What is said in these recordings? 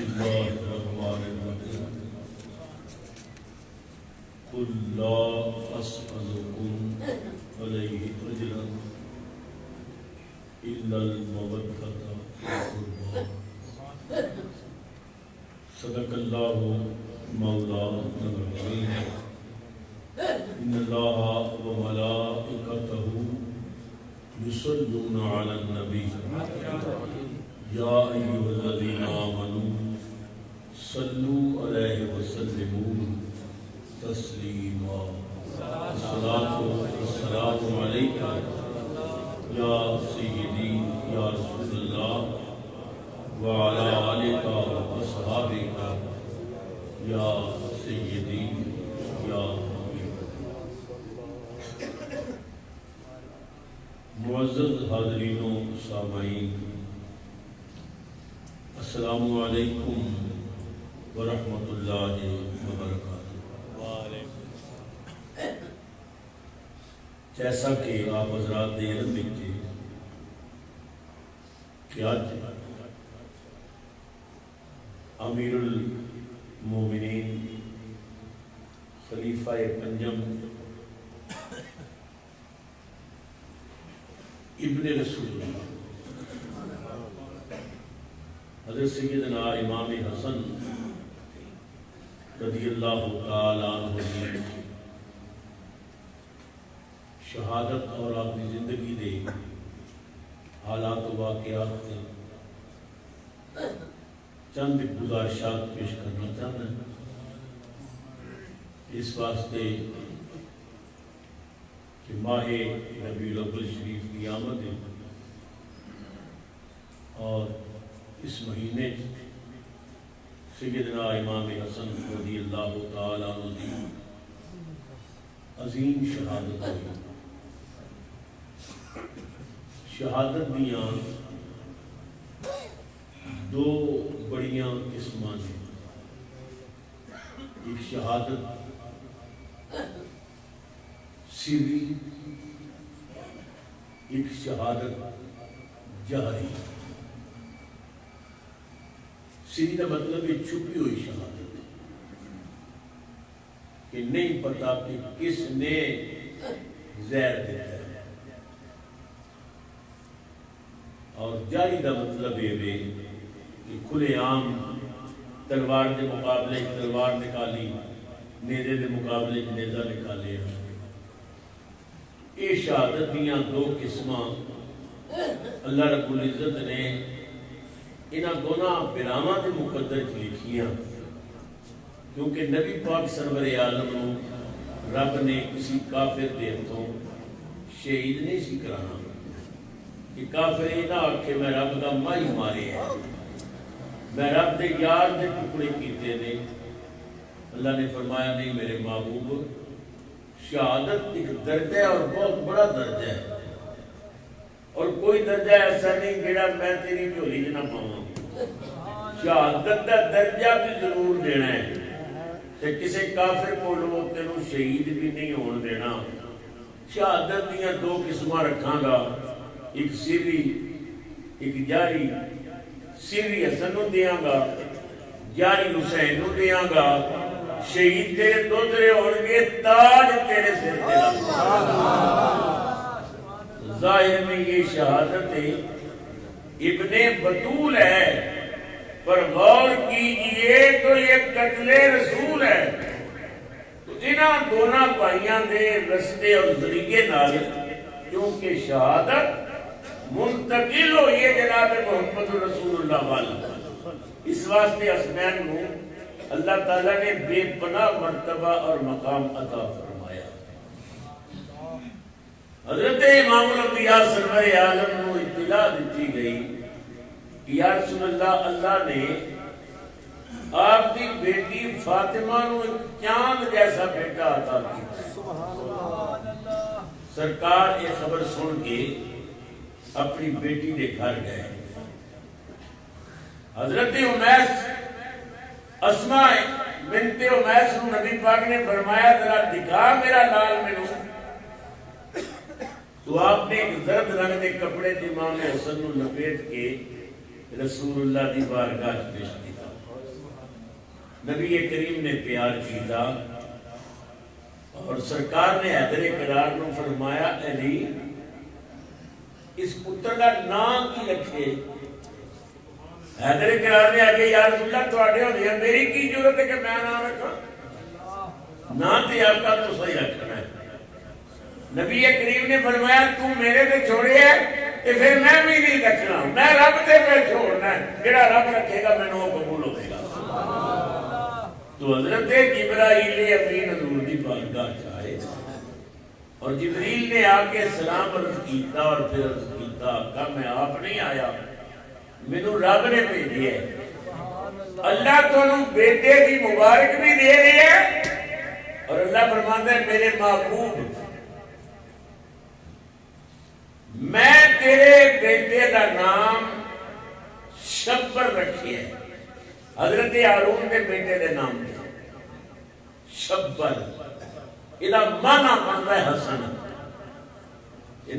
الله الرحمن الرحيم قل لا أسألكم عليه أجرا إلا المودة في القربى صدق الله مولانا العظيم إن الله وملائكته يصلون على النبي يا أيها الذين آمنوا صلوا عليه وسلموا تسليما الصلاة والسلام عليك يا سيدي يا رسول الله وعلى آلك وأصحابك يا سيدي يا حبيب معزز حاضرین و سامعین، السلام علیکم ورحمۃ اللہ وبرکاتہ۔ جیسا کہ آپ حضرات نے علم دیتے کہ آج امیر المومنین خلیفہ پنجم ابن رسول اللہ حضرت سیدنا امام حسن رضی اللہ تعالی عنہ کی شہادت اور آپ کی زندگی دے حالات و واقعات سے چند گزارشات پیش کرنا چاہتا ہوں۔ اس واسطے کہ ماہ ربیع الاول شریف کی آمد ہے اور اس مہینے سیدنا امام حسن رضی اللہ تعالی عنہ کی عظیم شہادت ہوئی۔ شہادت دیاں دو بڑیاں قسمان ہیں، ایک شہادت سری، ایک شہادت جہری۔ سری کا مطلب ہے چھپی ہوئی شہادت کہ نہیں پتا کہ کس نے زہر دیتا ہے، اور جاری کا مطلب یہ ہے کہ کھلے عام تلوار کے مقابلے تلوار نکالی، نیزے کے مقابلے نیزہ نکالے۔ یہ شہادت دیاں دو قسماں اللہ رب العزت نے انہاں دونوں براواں کے مقدر لکھیاں، کیونکہ نبی پاک سرور عالم نو رب نے کسی کافر دے ہتھوں شہید نہیں سی کرانا کہ کافر یہ نہ آکھے میں رب دا مائی مارے ہے، میں رب دے یار دے ٹکڑے کیتے نے۔ اللہ نے فرمایا نہیں میرے محبوب، شہادت ایک درجہ ہے اور بہت بڑا درجہ ہے، اور کوئی درجہ ایسا نہیں جڑا میں تیری جھولی نہ پاواں۔ شہادت کا درجہ بھی ضرور دینا ہے تے کسے کافر کولوں تینوں شہید بھی نہیں ہون دینا۔ شہادت دیاں دو قسماں رکھاں گا، ایک سری ایک جاری۔ سری حسن نو دیاں گا، جاری حسین نو دیاں گا۔ شہید تیرے دوترے ہون گے، تاج تیرے سر تے لگا۔ ظاہر میں یہ شہادت ابن بطول ہے، پر غور کیجئے تو یہ قتل رسول ہے۔ تو انہاں دونوں بھائیاں دے رستے اور ذریعے نال کیونکہ شہادت منتقل ہوئی ہے جناب محمد رسول اللہ والا، اس واسطے حسنین کو اللہ تعالیٰ نے بے پناہ مرتبہ اور مقام عطا فرمایا۔ حضرت امام الانبیاء سرور عالم کو اطلاع دیتی گئی کہ یا رسول اللہ، اللہ نے آپ کی بیٹی فاطمہ نو ایک چاند جیسا بیٹا عطا کیا۔ سرکار یہ خبر سن کے اپنی بیٹی دے گھر گئے۔ حضرت امیس اسماء بنت امیس کو نبی پاک نے فرمایا ذرا دکھا میرا لال مینوں۔ تو آپ نے ایک زرد رنگ کے کپڑے امام حسن نو لپیٹ کے رسول اللہ دی بارگاہ پیش کیا۔ نبی کریم نے پیار کیتا اور سرکار نے حیدر کرار نو فرمایا علی اس پتر کا نام کی رکھے؟ حیدر کرار نے آگے یا رسول اللہ تواڈے ہوندے ہیں میری کی ضرورت ہے کہ میں نام رکھاں؟ نام تے آپ کا تو صحیح رکھنا ہے۔ نبی کریم نے فرمایا تو میرے تے چھوڑے ہے تے پھر میں بھی نہیں رکھنا، میں رب تے پہ چھوڑنا ہے، جڑا رب رکھے گا مینوں وہ قبول ہوے گا۔ تو حضرت جبرائیل امین حضور دی بارگاہ چاہے اور جبریل نے آ کے سلام عرض کیتا اور پھر عرض کیتا کہ میں آپ نہیں آیا، مینوں رب نے بھیجی ہے۔ اللہ تانوں بیٹے کی مبارک بھی دے رہے ہیں اور اللہ فرماتا ہے میرے محبوب میں تیرے بیٹے کا نام شبر رکھی ہے۔ حضرت ہارون کے بیٹے کے نام دے شبر، یہ مانا بنتا ہے حسن۔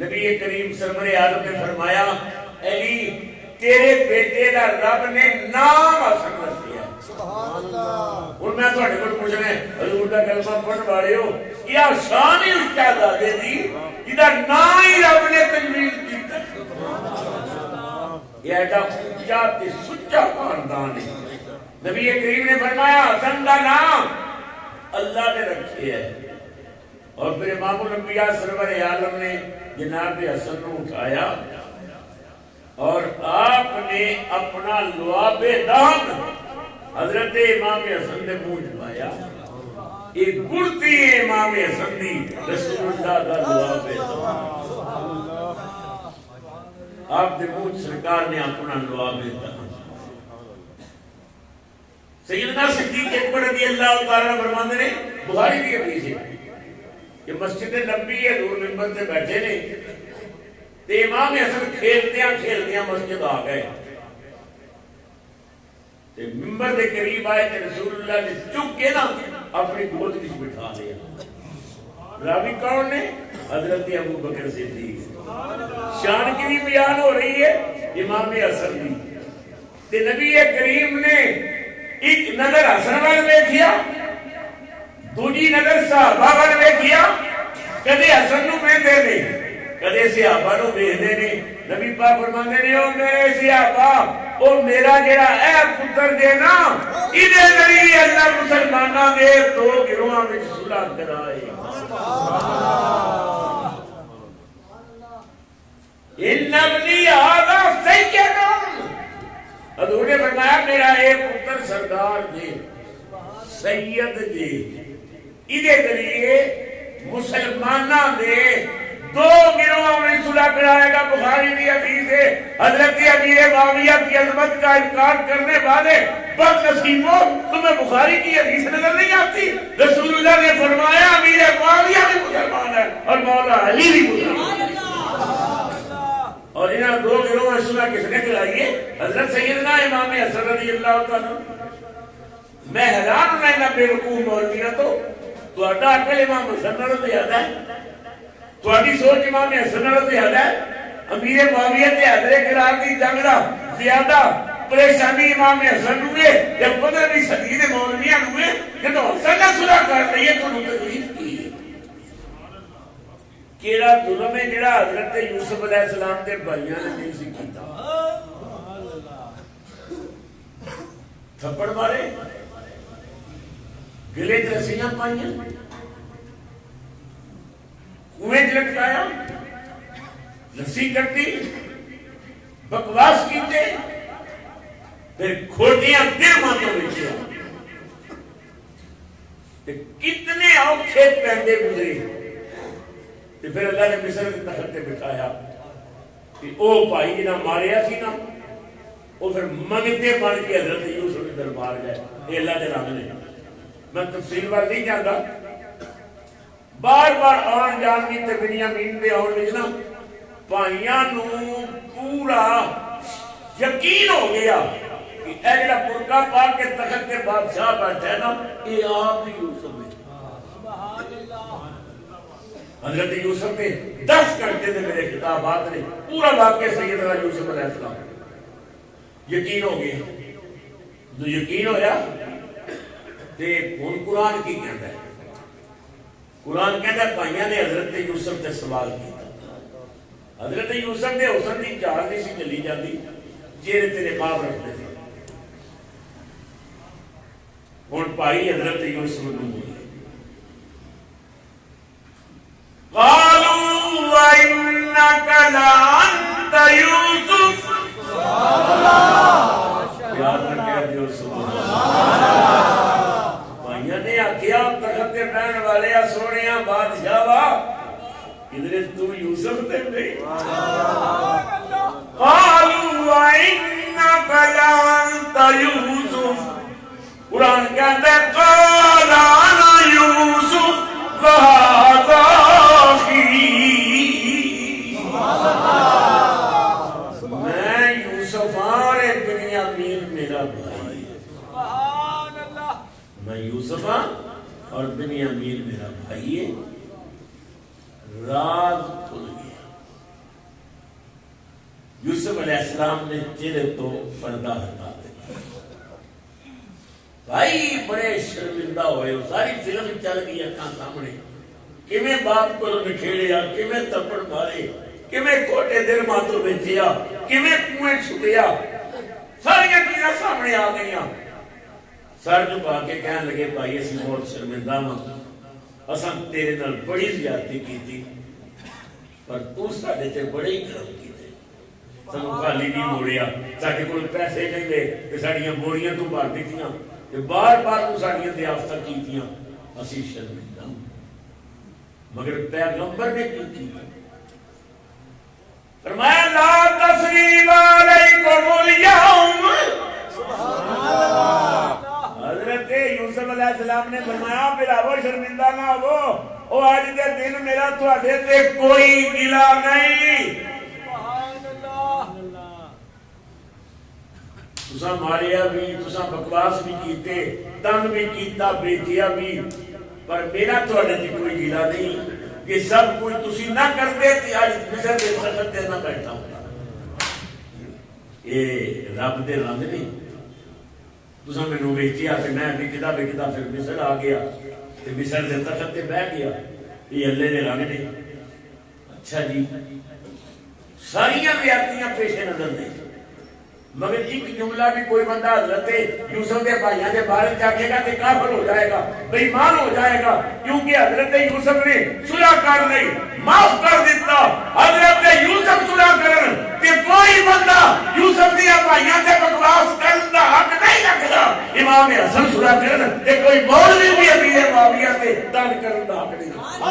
نبی کریم سرور عالم نے فرمایا علی تیرے بیٹے کا رب نے نام حسن رکھا ہے۔ سبحان اللہ۔ اور میں تھوڑے کو پوچھنا ہے حضور کا کلمہ پڑھن والے ہو کیا شان ہی اس شہزادے دی جدا نام ہی رب نے تجویز کیتا؟ یہ ایڈا اونچا تے سچا خاندان ہے۔ نبی کریم نے فرمایا حسن کا نام اللہ نے رکھے ہے اور پھر امام الانبیاء سرور عالم نے جناب حسن کو اٹھایا اور آپ نے اپنا لعاب دان حضرت امام حسن نے منہ چھپایا۔ ایک گڑتی ہے امام حسن دی رسول اللہ دا لعاب دان، آپ نے منہ سرکار نے اپنا لعاب دان۔ سیدنا صدیق اکبر رضی اللہ تعالیٰ فرماتے ہیں بخاری کی حدیث ہے کہ مسجد نبی ہے حضور منبر سے بیٹھے نے تے امام حسن کھیلتیاں مسجد آ گئے تے منبر کے قریب آئے تے رسول اللہ نے چک کے نا اپنی گود وچ بٹھا لیا۔ راوی کون نے؟ حضرت ابو بکر صدیق۔ شان کی بھی بیان ہو رہی ہے امام حسن کی تے نبی کریم نے ایک نظر حسن وال ویکھیا، دوجی نظر صحابہ وال ویکھیا، کدے حسن نو ویکھدے نے کدے صحابہ نو ویکھدے نے۔ نبی پاک فرماندے نے او میرے صحابہ او میرا جڑا اے پتر دے نا ایدے ذریعے اللہ مسلماناں دے دو گروہاں وچ صلح کرائے۔ ان ابنی ھذا سید، حضور نے فرمایا میرا ایک پتر سردار جی سید جی ایدے ذریعے مسلمانہ دے دو گروہوں میں صلح کرائے گا۔ بخاری کی حدیث ہے حضرت امیر معاویہ کی عظمت کا انکار کرنے والے بد نصیبوں تمہیں بخاری کی حدیث نظر نہیں آتی؟ رسول اللہ نے فرمایا امیر معاویہ بھی مسلمان ہے اور مولا علی بھی مسلمان ہے۔ اور انہاں دو گروہ صلح کس نے کرائی ہے؟ حضرت سیدنا امام حسن رضی اللہ تعالیٰ۔ میں حیران ہوں انہاں بے وقوف مولویاں تو اڈا عقل امام حسن نالوں زیادہ ہے، تہاڈی سوچ امام حسن نالوں زیادہ ہے۔ امیر معاویہ تے حیدر کرار دی جنگ دا زیادہ پریشانی امام حسن نوں ہے یا 15ویں صدی دے مولویاں نوں ہے کہ تو حسن نال صلح کر رہی ہے تو تکلیف کی ہے؟ کیڑا ظلم ہے جڑا حضرت یوسف علیہ السلام دے بھائیاں نے نہیں سی کیتا؟ تھپڑ مارے، گلے چ رسیاں پائیاں، کنویں چ لٹکایا، رسی کٹی، بکواس کیتے، پھر کھوٹیاں درماں تو بچیا، کتنے اوکھے پہندے گزرے، پھر اللہ نے مصر کے تخت پہ بٹھایا کہ او بھائی جنہاں ماریا سی نا وہ پھر منگتے بن کے حضرت یوسف کے دربار گئے۔ یہ اللہ کے رنگ نے، میں تفصیل وال نہیں جانتا، بار بار آن جان کی تے بنیامین دے آن وچ نا بھائیاں نوں پورا یقین ہو گیا کہ اے جڑا برقع پا کے تخت کے بادشاہ بیٹھا ہے نا یہ آپ ہی یوسف ہے۔ حضرت یوسف کے 10 گھنٹے دے میرے خطابات نے پورا واقعہ سیدنا یوسف علیہ السلام یقین ہو گیا۔ جو یقین ہویا تے ہن قرآن کی کہندا ہے؟ قرآن کہندا ہے بھائیاں نے حضرت یوسف تے سوال کیتا، حضرت یوسف نے حسن دی چال نہیں سی چلی جاندی، چہرے تے نقاب رکھتے تھے. ہن بھائی حضرت یوسف نوں بولے قالوا وَإِنَّكَ لَأَنْتَ يُوسُفُ. پیار نہ کہہ دیو سبحان اللہ. بھائیاں نے آکھیا تخت تے بہن والے سونیا بادشاہ وا ادھر تو یوسف تے نہیں. قالوا وَإِنَّكَ لَأَنْتَ يُوسُفُ. قرآن کہتا ہے قال انا یوسف وهذا اخی. میں یوسف اور بنیامین میرا بھائی. میں یوسف اور بنیامین میرا بھائی ہے. راز کھل گیا. یوسف علیہ السلام نے چہرے تو پردہ ہٹا دیا. بھائی بڑے شرمندہ ہوئے. ساری فلم چل گئی اکھاں سامنے. کیویں باپ کو نکھیڑیا، کیویں تھپڑ مارے، کیویں کوٹے دل ماتوں بھیجیا، کیویں کنویں چھپیا، ساری چیزاں سامنے آ گئیاں. سر جھکا کے کہنے لگے بھائی اسی بہت شرمندہ ہاں، اساں تیرے نال بڑی زیادتی کیتی پر تو ساڈے تے بڑے ہی کرم کیتے. سانوں خالی نہیں موڑیا، ساڈے کول پیسے نہیں لے تے ساڈیاں بوریاں تو بھر دتیاں تے بار بار تو ساڈیاں ضیافتاں کیتیاں. اسی شرمندہ مگر پیغمبر نے کیوں کی؟ فرمایا لا تثریب علیکم اليوم. حضرت یوسف علیہ السلام نے فرمایا بلاو شرمندہ نہ ہو، او آج دے دن میرا تواڈے تے کوئی گلہ نہیں. تساں ماریا بھی، تساں بکواس بھی کیتے، تنگ بھی کیتا، بیچیا بھی، پر میرا تواڈے تے کوئی گلہ نہیں. یہ سب کچھ تسی نہ کرتے تے آج مصر دے تخت تے نہ بیٹھا ہوں. یہ رب دے رنگ نہیں. تساں مینوں ویچیا تے میں وکدا پھر مصر آ گیا تے مصر دے تخت تے بیٹھ گیا. یہ اللہ دے رنگ نہیں. اچھا جی ساریاں زیادتیاں پیش نظر نہیں، مگر ایک جملہ بھی کوئی بندہ حضرت یوسف کے بھائیاں کے بارے چاہے گا تو کافر ہو جائے گا، بے ایمان ہو جائے گا، کیونکہ حضرت یوسف نے صلح کر لی، معاف کر دیتا. حضرت یوسف صلح کرن کہ کوئی بندہ یوسف دیا بھائیاں سے بکواس کرن دا حق نہیں رکھدا. امام حسن صلح کرن کہ کوئی مولوی بھی امیر معاویہ سے تنگ کرن دا حق نہیں رکھدا.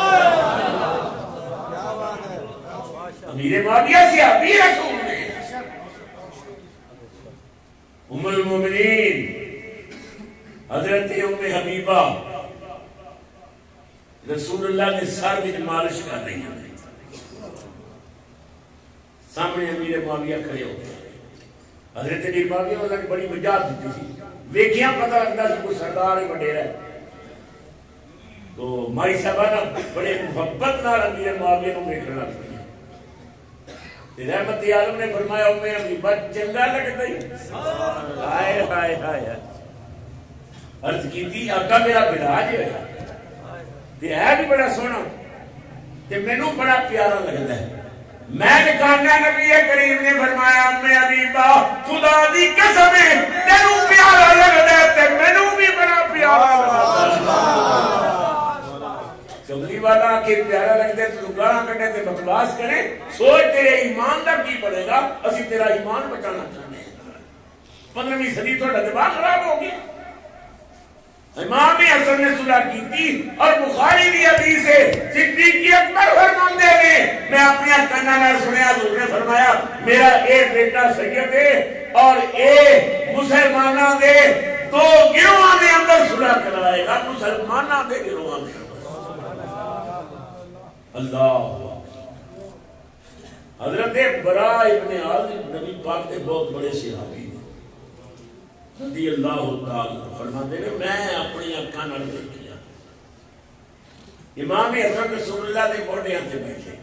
امیر معاویہ سے امیر رسول نے ام المومنین حضرت ام حبیبہ رسول اللہ کے سر میں مالش کر رہی ہیں. سامنے امیر معاویہ کھڑے ہو گئے. حضرت امیر معاویہ اللہ نے بڑی وجاہت دیتی تھی، ویکھیاں پتہ لگتا سی کوئی سردار ہی وڈیرا ہے. تو مائی صاحبہ نا بڑے محبت نال امیر معاویہ کو ویکھن لگ پئی. رحمت عالم نے فرمایا ام حبیبہ چنگا لگتا ہی. ہائے ہائے ہائے عرض کی تھی آقا میرا بلاج ہویا تے ہے بھی بڑا سونا تے مینوں بڑا پیارا لگتا ہے. میں نکالنا نبی کریم نے فرمایا ام حبیبہ خدا دی قسم ہے تینوں پیارا لگتا ہے تے مینوں بھی بڑا پیارا لگتا ہے. کملی والا کہ پیارا لگتا ہے تو گاڑا کٹے تے بکواس کرے. سوچ تیرے ایمان دا کی پڑے گا. اسی تیرا ایمان بچانا چاہتے ہیں. 15ویں صدی تھوڑا دماغ خراب ہو گیا. امام حسن نے صلح کی تھی اور بخاری دی حدیث ہے صدیق اکبر فرماندے نے میں اپنے کانوں نال سنیا حضور نے فرمایا میرا ایک بیٹا سید ہے اور اے مسلماناں دے دو گروہاں دے اندر صلح کرائے گا. مسلماناں دے گروہاں دے اللہ. حضرت برا ابن عازب نبی پاک کے بہت بڑے صحابی ہیں رضی اللہ تعالی فرماتے ہیں میں اپنی آنکھاں نال دیکھیا امام حسن رسول اللہ دے موڈیاں تے بیٹھے.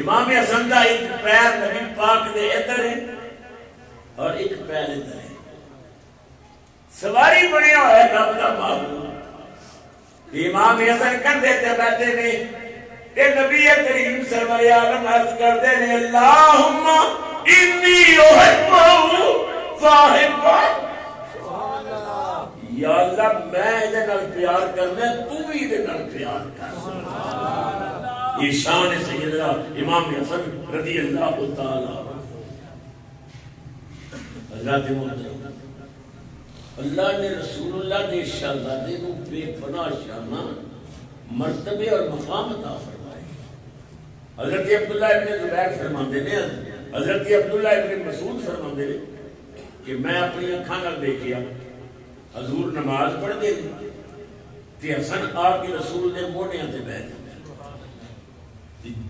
امام حسن دا ایک پیر نبی پاک دے ادھر ہے اور ایک پیر ادھر ہے. سواری بنیا ہوا ہے رب دا محبوب امام حسن کندھے تے بیٹھے نے تے نبی کریم سرور عالم عرض کردے نے اللہم انی احبہ فاحبہ یا اللہ میں ادھے نال پیار کرنا تو بھی ادھے نال پیار کر یہ شان سیدنا امام حسن رضی اللہ تعالی اللہ دے محترم اللہ نے رسول اللہ نے شہزادے کو بے پناہ شانہ مرتبے اور مقام عطا فرمائے حضرت عبداللہ ابن زبیر فرماندے نے حضرت عبداللہ ابن مسعود فرماندے نے کہ میں اپنی اکھاں نال دیکھیا حضور نماز پڑھ دے تے حسن آ کے رسول نے موڑیاں تے بیٹھ جاندے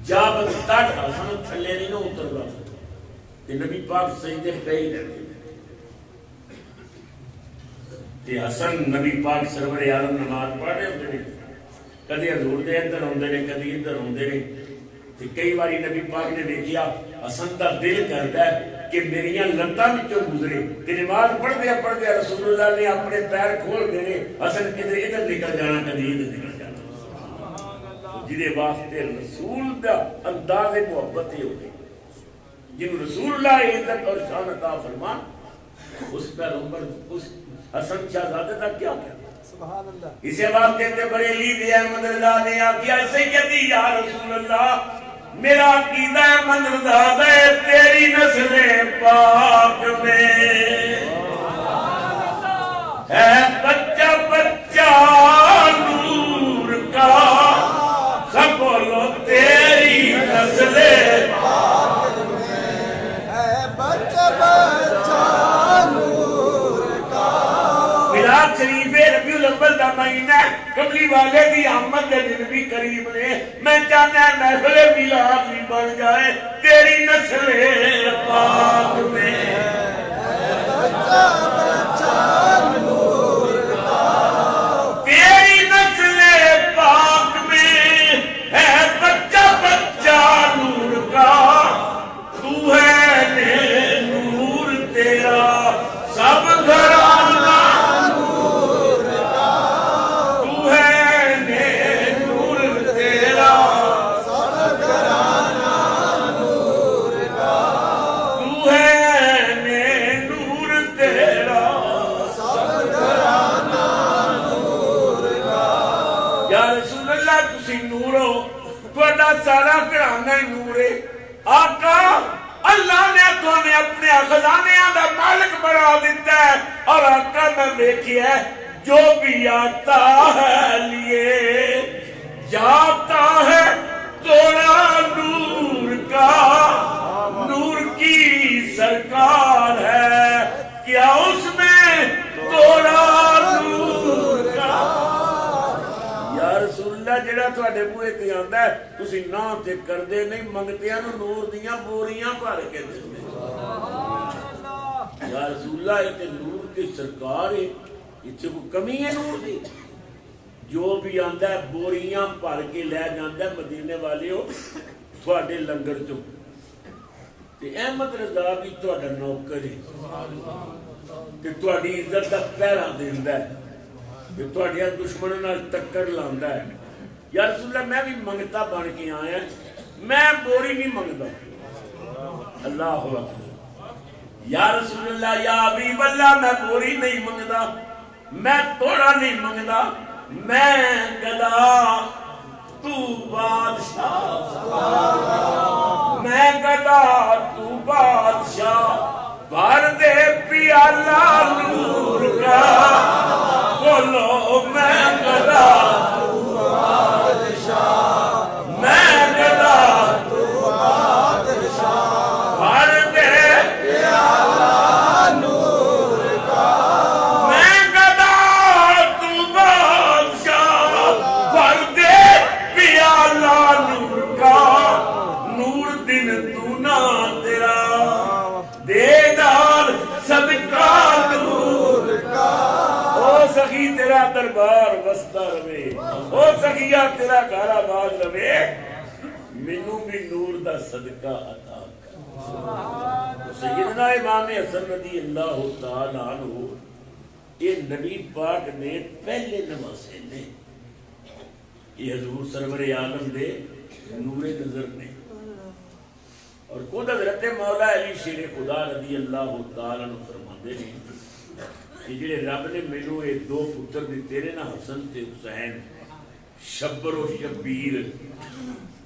جا بتا حسن تھلے نہیں نہ اتردا کہ نبی پاک سجدے پہ ہی رہتے تے حسن نبی پاک سرور عالم نماز پڑھ رہے ہوندے نے کدی حضور دے اندر ہوندے نے کدی ادھر ہوندے نے تے کئی باری نبی پاک نے دیکھیا حسن دا دل کردا ہے کہ میریاں لتاں وچوں گزرے تے نماز پڑھدے رسول اللہ نے اپنے پیر کھول دینے حسن کدھر ادھر نکل جانا کدی ادھر نکل جانا جدے واسطے رسول دا انداز محبت ہی ہوگی جن رسول اللہ عزت اور شان عطا فرمان اس پیغمبر اس حسن شہزادے کا کیا سبحان اللہ اسے واسطے تے بریلی دی احمد رضا نے آکیا سیدی یا رسول اللہ میرا عقیدہ احمد رضا ہے تیری نسل پاک میں ہے بچہ بچہ نور کا سب بولو تیری نسل پاک میں ہے بچہ بچہ شریف ربیع الاول دا مہینہ کملی والے دی آمد دے دن بھی قریب نے میں چاہنا محفل میلاد بھی بن جائے تیری نسل پاک میں بچہ بچہ نور کا تیری نسل پاک میں ہے بچہ بچہ نور کا تو ہے نور تیرا سب گھرانہ سارا گھرانا نور ہے آقا اللہ نے تمہیں اپنے خزانے دا مالک بنا دیتا ہے اور آقا میں دیکھیا ہے جو بھی آتا ہے لیے جاتا ہے توڑا نور کا نور کی سرکار ہے کیا اس میں توڑا نور کا یا رسول اللہ جڑا تواڈے بوئے تے آندا ہے تسی نہ تے کردے نہیں منگتیاں نو نور دیاں بوریاں بھر کے دیندے یا رسول اللہ تے نور کی سرکار ہے اتنے کوئی کمی ہے نور دی جو بھی آندا ہے بوریاں بھر کے لے جاندا ہے مدینے والے ہو تواڈے لنگر چوں تے احمد رضا بھی تواڈا نوکر ہے تے تواڈی عزت دا پہرا دیندا ہے کہ تواڈیاں دشمنوں نال ٹکر لاندا ہے یا رسول اللہ میں بھی منگتا بن کے آیا میں بوری نہیں منگتا اللہ اکبر یا رسول اللہ یا حبیب اللہ میں بوری نہیں منگتا میں توڑا نہیں منگتا میں گدا تو بادشاہ میں گدا تو بادشاہ بھر دے پیالہ نور کا بولو میں گدا تو بادشاہ میں گدا تو بادشاہ بھر دے پیالہ نور کا میں گدا تو بادشاہ بھر دے پیالہ نور کا نور دن تو نہ تیرا دیدار صدقہ نور کا او سخی تیرا دربار وستا رہے او سخیا تیرا گھر آباد رہے مینوں بھی نور دا صدقہ عطا کر سیدنا امام حسن رضی اللہ تعالی عنہ یہ نبی پاک نے پہلے نواسے نے، یہ حضور سرور عالم دے نور نظر نے، اور خود حضرت مولا علی شیر خدا رضی اللہ تعالیٰ عنہ فرماندے نے کہ جڑے رب نے مینوں یہ دو پتر دیتے نے نا، حسن تے حسین، شبر و شبیر،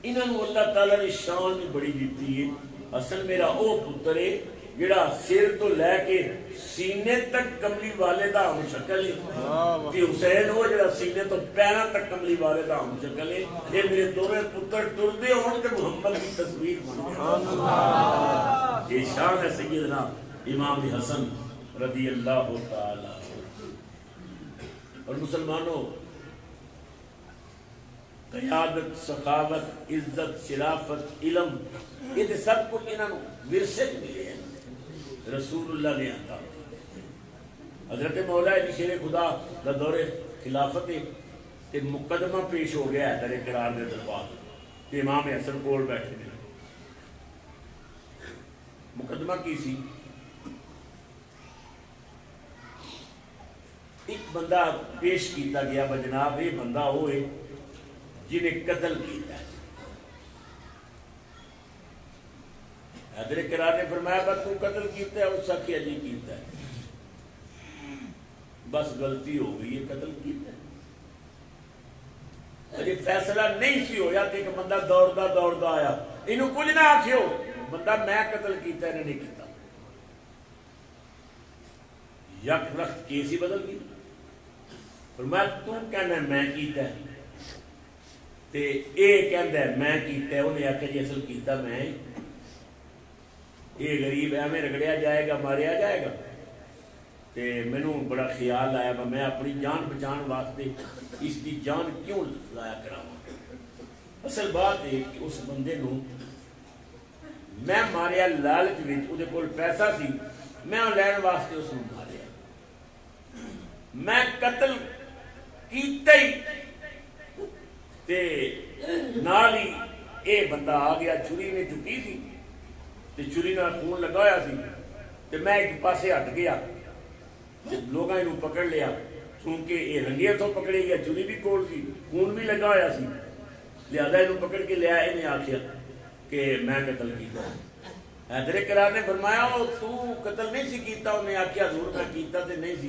انہاں نوں اللہ تعالیٰ نے شان بھی بڑی دیتی ہے۔ حسن میرا او پتر ہے جڑا سر تو لے کے سینے تک کملی والے دا ہم شکل ہے، تے حسین ہو جڑا سینے تو پیراں تک کملی والے دا ہم شکل ہے۔ یہ میرے دونوں پتر ٹردے ہون تے محمد کی تصویر بن جائے۔ یہ شان ہے سیدنا امام حسن رضی اللہ تعالی۔ اور مسلمانوں، قیادت، سخاوت، عزت، شرافت، علم، یہ سب کچھ انہوں ورثے ملے ہیں، رسول اللہ نے عطا کیے۔ حضرت مولا علی شیر خدا دا دور خلافت تے مقدمہ پیش ہو گیا ہے در قرار دے دربار تے امام حسن کول بیٹھے نے۔ مقدمہ کی سی؟ ایک بندہ پیش کیتا گیا بجناب، یہ بندہ ہوئے جنہیں قتل کیتا ہے۔ حیدر کرار نے فرمایا بس تو قتل کیتا ہے؟ اس آخیا جی کیتا ہے۔ بس غلطی ہو گئی ہے، قتل کیتا ہے۔ اجے فیصلہ نہیں سی ہویا کہ ایک بندہ دوڑدا آیا، انہوں کچھ نہ آخیو، بندہ میں قتل کیتا ہے، انہیں نہیں کیتا۔ یک رخت کیس ہی بدل گئی۔ فرمایا تو کہنا میں کیتا ہے تے اے کہندا ہے میں کیتا ہے، انہیں آخیا جی اصل کیتا میں، یہ غریب ہے میں رگڑیا جائے گا، ماریا جائے گا۔ تے مینوں بڑا خیال آیا میں اپنی جان بچان واسطے اس کی جان کیوں ضائع کراواں۔ اصل بات ہے کہ اس بندے نوں میں ماریا لالچ وچ، وہ کول پیسہ سی، میں لین واسطے اس نوں ماریا، میں قتل کیتا ہی تے نال ہی اے بندہ آ گیا، چھری نے چکی سی تے چھری نال خون لگا ہوا سی، تے میں ایک پاسے ہٹ گیا، لوگاں انہوں پکڑ لیا، چونکہ یہ رنگے ہتھوں پکڑے گیا، چھری بھی کول سی، خون بھی لگا ہوا سی، لہذا انہوں پکڑ کے لیا، انہیں آخیا کہ میں قتل کیتا۔ حیدر کرار نے فرمایا تو قتل نہیں سی کیتا؟ انہیں آخیا حضور میں کیتا تے نہیں سی،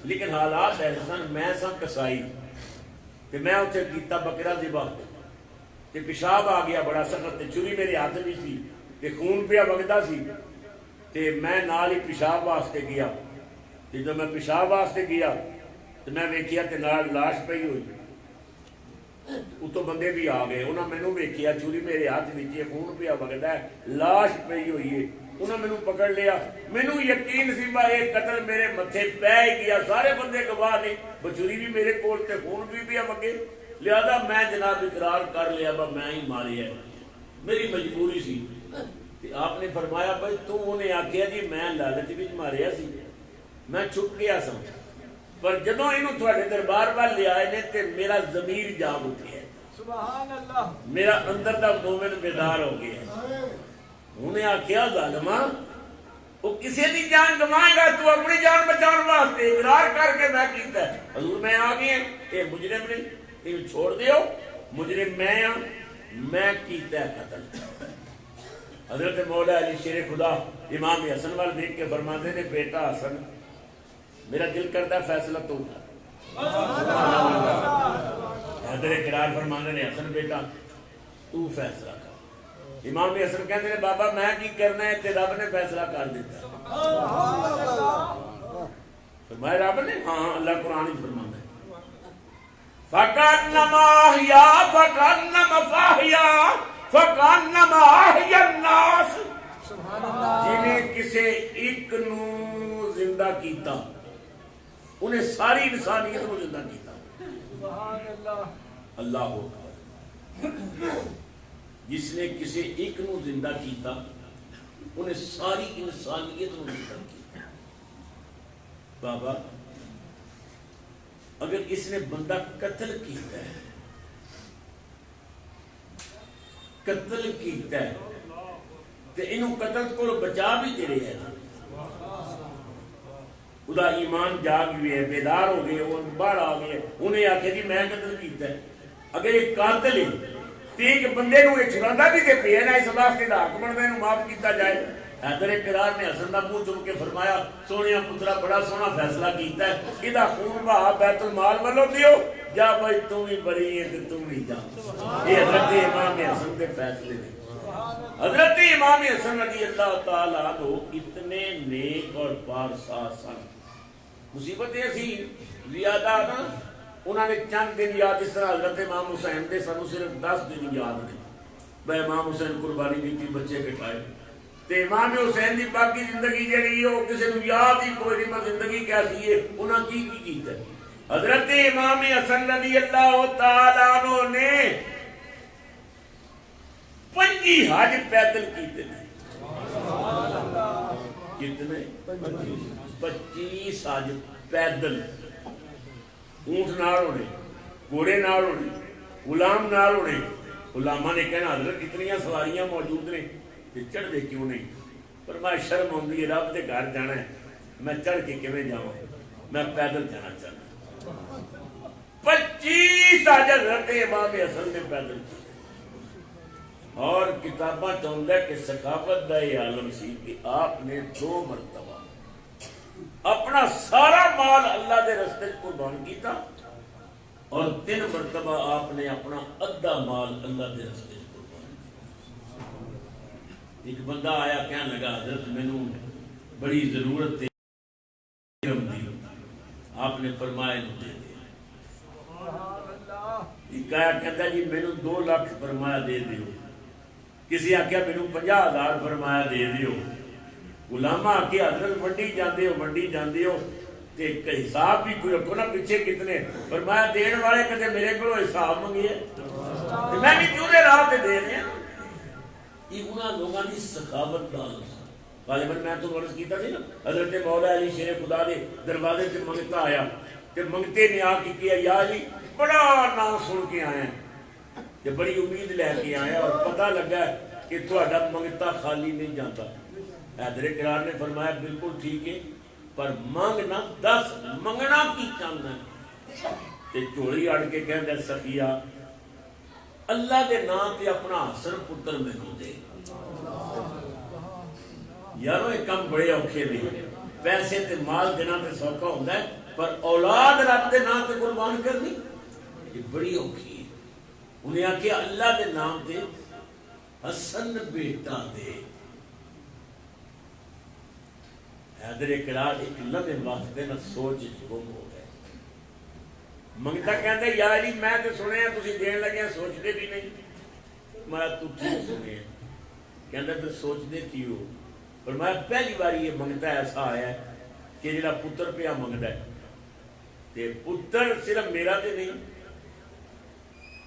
لیکن حالات ایسے سن، میں سا کسائی تے میں اتنے کیتا بکرا ذبح تے پیشاب آ گیا بڑا سخت تے چھری میرے ہاتھ بھی سی تے خون پیا وگدا سی تے میں نال ہی پیشاب واسطے گیا تے جب میں پیشاب واسطے گیا تے میں ویکھیا تے نال لاش پئی ہوئی، اتوں بندے بھی آ گئے، انہاں مینوں ویکھیا چھری میرے ہاتھ وچ خون پیا وگدا ہے، لاش پئی ہوئی ہے، انہوں نے مینوں پکڑ لیا، مینوں یقین سی با یہ قتل میرے متھے پہ ہی گیا، سارے بندے گواہ نے، بچوری بھی میرے کول تے خون بھی پیا وگے، لہذا میں جناب اقرار کر لیا با میں ہی ماریا ہے، میری مجبوری سی۔ آپ نے فرمایا بھائی تو انہیں آخیا جی میں لالچ وچ ماریا سی، میں چھپ گیا سا، پر جدوں انہوں تھوڑے دربار وال لے آئے نے تے میرا ضمیر جاگ اٹھیا، سبحان اللہ، میرا اندر دا مومن بیدار ہو گیا۔ انہیں آخیا ظالما وہ کسی دی جان گوائے گا، تو اپنی جان بچاؤ واسطے اقرار کر کے میں کیتا ہے، حضور میں آ گئی ہیں، یہ مجرم نے، یہ چھوڑ دیو، مجرم میں ہاں، میں کیتا ہے قتل۔ حضرت مولا علی شیر خدا امام حسن وال دیکھ کے فرماتے نے بیٹا حسن میرا دل کرتا ہے فیصلہ تو کر۔ حیدر کرار فرماتے نے حسن بیٹا تو فیصلہ کر۔ امام حسن کہتے ہیں بابا میں کی کرنا ہے تے رب نے فیصلہ کر دیتا۔ فرمایا رب نے؟ ہاں، اللہ قرآن ہی فرماتا ہے فَكَأَنَّمَا أَحْيَا فَكَأَنَّمَا فَأَحْيَا فَكَأَنَّمَا أَحْيَا النَّاسِ، جنہیں کسے ایک نو زندہ کیتا انہیں ساری انسانیت کو زندہ کیتا۔ اللہ اکبر، جس نے کسے ایک نو زندہ کیتا انہیں ساری انسانیت کو زندہ کیتا۔ بابا اگر اس نے بندہ قتل کیتا ہے، قتل کیتا ہے تو انہوں قتل کو بچا بھی تیرے ہے نا، خدا ایمان جاگ گئے بیدار ہو گئے وہ باہر آ گئے انہیں آخیا جی میں قتل کیتا ہے اگر ایک قاتل ہے تے ایک بندے نو یہ چھڑاندا بھی تے پیا نہ اس واسطے دا حق بندا اینو معاف کیتا جائے حیدر کرار نے حسن دا منہ چوم کے فرمایا سونیا پترا بڑا سونا فیصلہ کیتا ہے ادا خون بہا بیت المال والو دیو جا بھائی تم ہی بری ہے تے تم ہی جا یہ حضرت امام حسن کے فیصلے نے حضرت امام حسن رضی اللہ تعالی عنہ اتنے نیک اور پارساز سن مصیبتیں سی زیادہ نا انہوں نے چند دن یاد اس طرح حضرت امام حسین دے سنو صرف 10 دن یاد نے بے امام حسین قربانی دیتی بچے کٹائے تے امام حسین دی باقی زندگی جڑی ہے کسی نو یاد ہی کوئی نہیں پر زندگی کیسی ہے انہاں کی کیتا ہے حضرت امام حسن رضی اللہ تعالیٰ عنہ نے 25 حج پیدل کیتے ہیں کتنے 25 حج پیدل اونٹ نال ہونے گھوڑے نال ہونے غلام نال ہونے غلاماں نے کہنا حضرت اتنی سواریاں موجود نے چڑھ دے کیوں نہیں پر میں شرم آتی ہے رب کے گھر جانا ہے میں چڑھ کے کیویں جاواں میں پیدل جانا چاہتا 25 حج حضرت امام حسن نے پیدل کی اور کتاباں چاہتا ہے کہ سخاوت دا یہ عالم سی کہ آپ نے 2 مرتبہ اپنا سارا مال اللہ دے رستے قربان کیتا اور 3 مرتبہ آپ نے اپنا ادھا مال اللہ دے رستے قربان کیتا ایک بندہ آیا کہنے لگا حضرت مینوں بڑی ضرورت ہے درہم دی آپ نے فرمایا نو دے دیا ایک آیا کہتا جی مینوں 2 لاکھ فرمایا دے دیو کسی آکھیا مینوں 50,000 فرمایا دے دیو غلامہ آکھیا حضرت منڈی جاندے ہو تے حساب بھی کوئی رکھو نا پیچھے کتنے فرمایا دین والے کدے میرے کو حساب منگی ہے میں بھی کیوں دے راہ تے دے رہے ہیں یہ انہاں لوگاں دی سخاوت دا غالباً میں تو عرض کیتا تھی نا حضرت مولا علی شیر خدا دے دروازے تے منگتا آیا تے منگتے نے آ کے کیا یا علی بڑا نام سن کے آیا تے بڑی امید لے کے آیا اور پتہ لگا کہ تہاڈا منگتا خالی نہیں جاتا حیدر کرار نے فرمایا بالکل ٹھیک ہے پر مانگنا 10 منگنا کی چاہنا ہے تے چوڑی اڑ کے کہندا سخیا اللہ دے نام تے اپنا حسن پتر مینوں دے یارو ایک کم بڑے اوکھے نہیں پیسے تے مال دینا تے سوکھا ہوندا ہے پر اولاد رب دے نام تے قربان کرنی یہ بڑی اوکھی ہے انہیں آکھیا اللہ دے نام تے حسن بیٹا دے حیدر کرار ایک لمحے واسطے نہ سوچ گم ہو گئے منگتا کہتا یا علی میں تو سنے ہیں تسی دین لگے سوچتے بھی نہیں میں تو ٹھیک سنے ہیں کہتا پھر سوچتے کیوں پر میں پہلی بار یہ منگتا ایسا آیا ہے کہ جڑا پتر پیا منگتا ہے تے پتر صرف میرا تے نہیں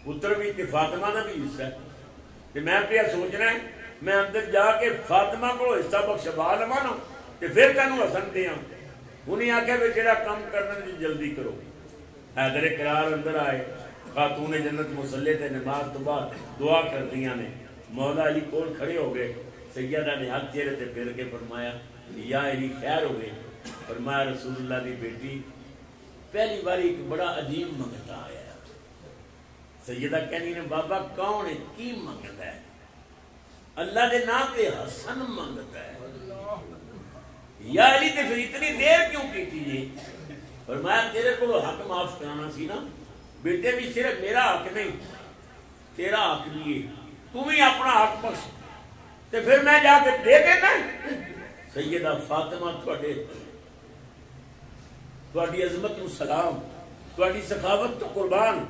پتر بھی تے فاطمہ دا بھی حصہ ہے تے میں پیا سوچنا ہے میں اندر جا کے فاطمہ کو حصہ بخشوا لواں نا تے پھر تینوں حسن دیاں انہیں آکھیا بھی جڑا کام کرنا دی جلدی کرو حیدر کرار اندر آئے خاتون جنت مصلی تے نماز تو بعد دعا کر دیاں نے مولا علی کول کھڑے ہو گئے سیدہ نے ہاتھ چہرے تے پھیر کے فرمایا یا علی خیر ہو گئے فرمایا رسول اللہ دی بیٹی پہلی باری ایک بڑا عجیب منگتا آیا سیدہ کہنی نے بابا کون ہے کی منگتا ہے اللہ دے نام پہ حسن منگتا ہے یا علی تے پھر اتنی دیر کیوں کی تھی یہ فرمایا تیرے کو حق معاف کرانا سی نا بیٹے بھی صرف میرا حق نہیں تیرا حق بھی ہے تم ہی اپنا حق بخش تے پھر میں جا کے دے دینا سیدہ فاطمہ تھوڑی عظمت نو سلام تھوڑی سخاوت تو قربان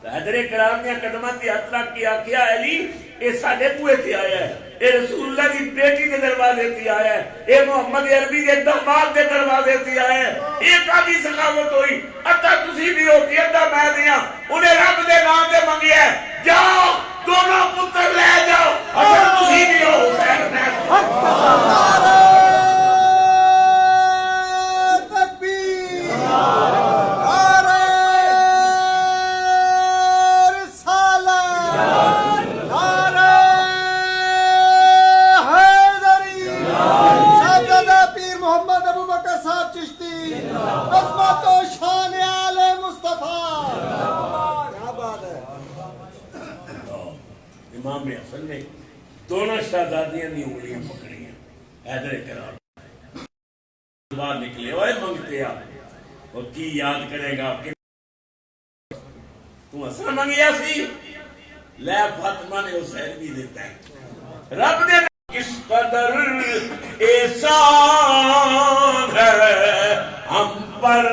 حیدر کرار نے قدمہ تے ہاتھ رکھ کے آکھیا علی اے ساڈے بوئے تے آیا ہے اے رسول اللہ کی بیٹی کے دروازے تے آیا ہے اے محمد عربی کے داماد کے دروازے تے آیا ہے یہ کافی سخاوت ہوئی ادھا تسی بھی ہو کہ ادھا میں دیا انہیں رب دے نام تے منگیا ہے جاؤ دونوں پتر لے جاؤ اگر تسی بھی ہو محمد ابو بکر صاحب چشتی حیدر کرام باہر نکلے ہوئے منگتے آپ وہ کی یاد کرے گا کہ تو حسن منگیا سی لے فاطمہ نے حسین بھی دیتا ہے رب نے کس قدر احسان ہے ہم پر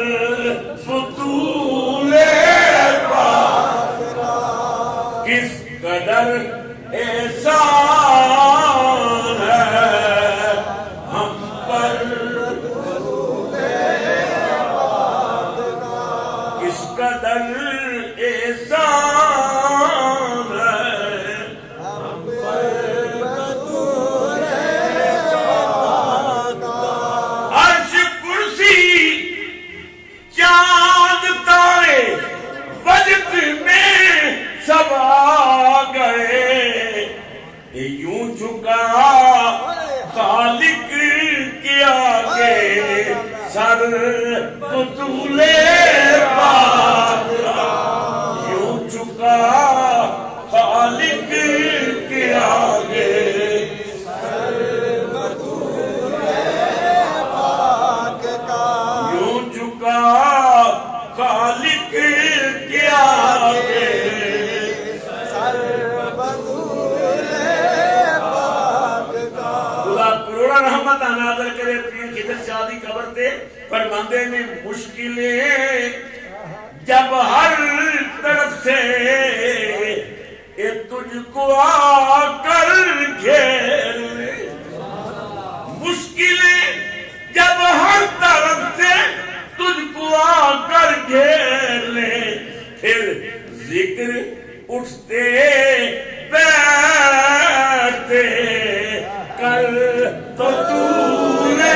فضول پاک کس قدر احسان ہے ہم پر کس قدر احسان ہے ہم پر عرش کرسی چاند تارے وجد میں سب آ گئے یوں جھکا خالق کے آگے سر بطول پاک یوں جھکا خالق کے آگے یوں جھکا خالق کے آگے خدا کروڑا رحمت نازل کرے پیر خضر شاہ دی قبر تے فرماندے نے مشکلیں جب ہر طرف سے اے تجھ کو آ کر گھیر لے مشکلیں جب ہر طرف سے تجھ کو آ کر گھیر لے پھر ذکر اٹھتے بیٹھتے کر تو تو نے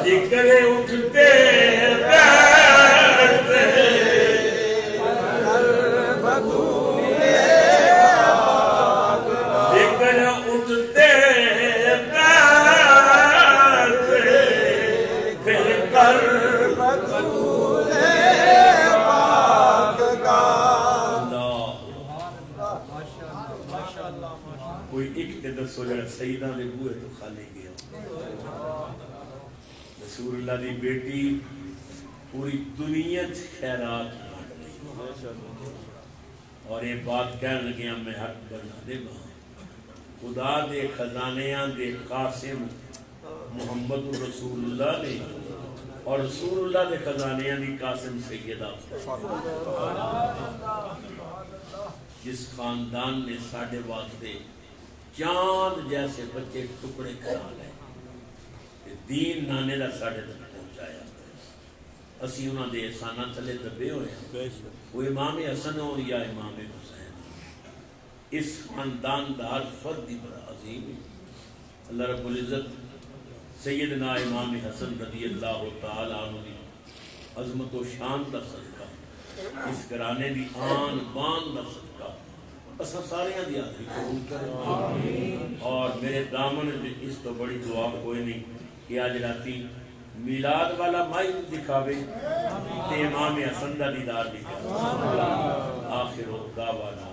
ذکر اٹھتے بیٹھتے ذکر اٹھتے بیٹھتے پھر کر کوئی ایک تے دسو جڑا سیدہ دے بوئے تو خالی گیا رسول اللہ دی بیٹی پوری دنیا خیرات بانٹ رہی اور یہ بات کہنے لگے میں حق بنا دے باں خدا دے خزانیاں دے قاسم محمد رسول اللہ نے اور رسول اللہ دے خزانیاں دی قاسم سیدہ جس خاندان نے ساڑھے واسطے چاند جیسے بچے ٹکڑے کرا لے دین نانے دا ساڑھے تک پہنچایا اسی انہاں دے احسانہ تھلے دبے ہوئے ہیں وہ امام حسن اور یا امام حسین اس خاندان دار فرد دی بڑا عظیم اللہ رب العزت سیدنا امام حسن رضی اللہ تعالیٰ عنہ دی عظمت و شان دا صدقہ اس گرانے دی آن بان دا صدقہ اسا سارے دی آدھی قبول کریں اور میرے دامن اس تو بڑی دعا کوئی نہیں کہ آج راتی میلاد والا مائی دکھاوے تے امام حسن دا دیدار دکھاوے آخر دعوانا